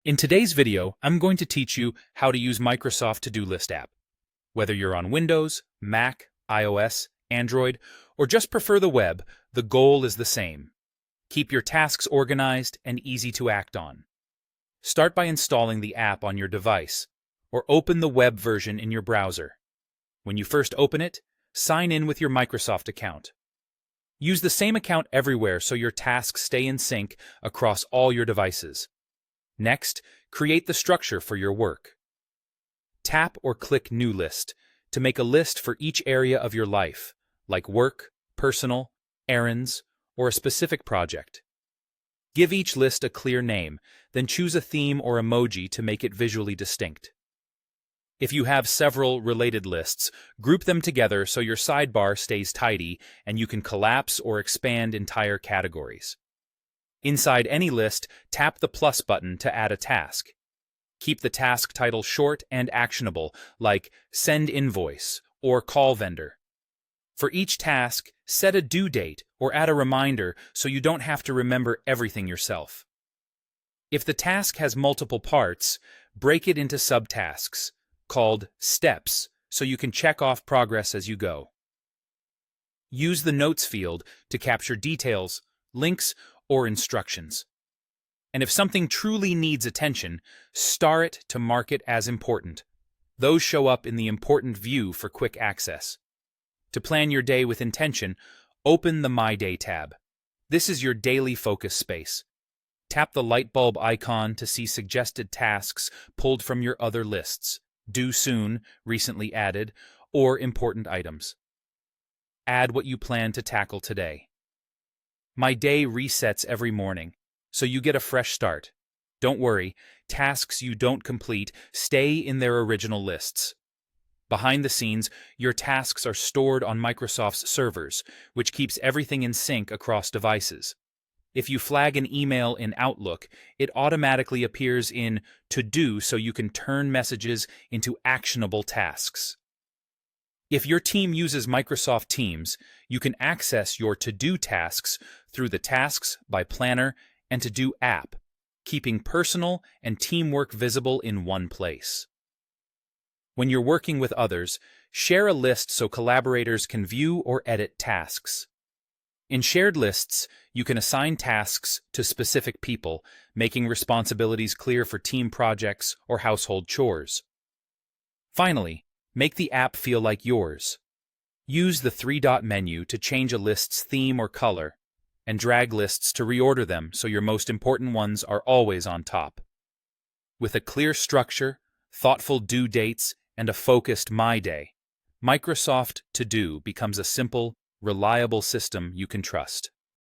In today's video, I'm going to teach you how to use Microsoft To-Do List app. Whether you're on Windows, Mac, iOS, Android, or just prefer the web, the goal is the same. Keep your tasks organized and easy to act on. Start by installing the app on your device, or open the web version in your browser. When you first open it, sign in with your Microsoft account. Use the same account everywhere so your tasks stay in sync across all your devices. Next, create the structure for your work. Tap or click New List to make a list for each area of your life, like work, personal, errands, or a specific project. Give each list a clear name, then choose a theme or emoji to make it visually distinct. If you have several related lists, group them together so your sidebar stays tidy and you can collapse or expand entire categories. Inside any list, tap the plus button to add a task. Keep the task title short and actionable, like Send Invoice or Call Vendor. For each task, set a due date or add a reminder so you don't have to remember everything yourself. If the task has multiple parts, break it into subtasks, called steps, so you can check off progress as you go. Use the Notes field to capture details, links, or instructions. And if something truly needs attention, star it to mark it as important. Those show up in the Important view for quick access. To plan your day with intention, open the My Day tab. This is your daily focus space. Tap the light bulb icon to see suggested tasks pulled from your other lists, Due Soon, recently added, or important items. Add what you plan to tackle today. My day resets every morning, so you get a fresh start. Don't worry, tasks you don't complete stay in their original lists. Behind the scenes, your tasks are stored on Microsoft's servers, which keeps everything in sync across devices. If you flag an email in Outlook, it automatically appears in To Do so you can turn messages into actionable tasks. If your team uses Microsoft Teams, you can access your to-do tasks through the Tasks by Planner and To Do app, keeping personal and teamwork visible in one place. When you're working with others, share a list so collaborators can view or edit tasks. In shared lists, you can assign tasks to specific people, making responsibilities clear for team projects or household chores. Finally, make the app feel like yours. Use the three-dot menu to change a list's theme or color, and drag lists to reorder them so your most important ones are always on top. With a clear structure, thoughtful due dates, and a focused My Day, Microsoft To Do becomes a simple, reliable system you can trust.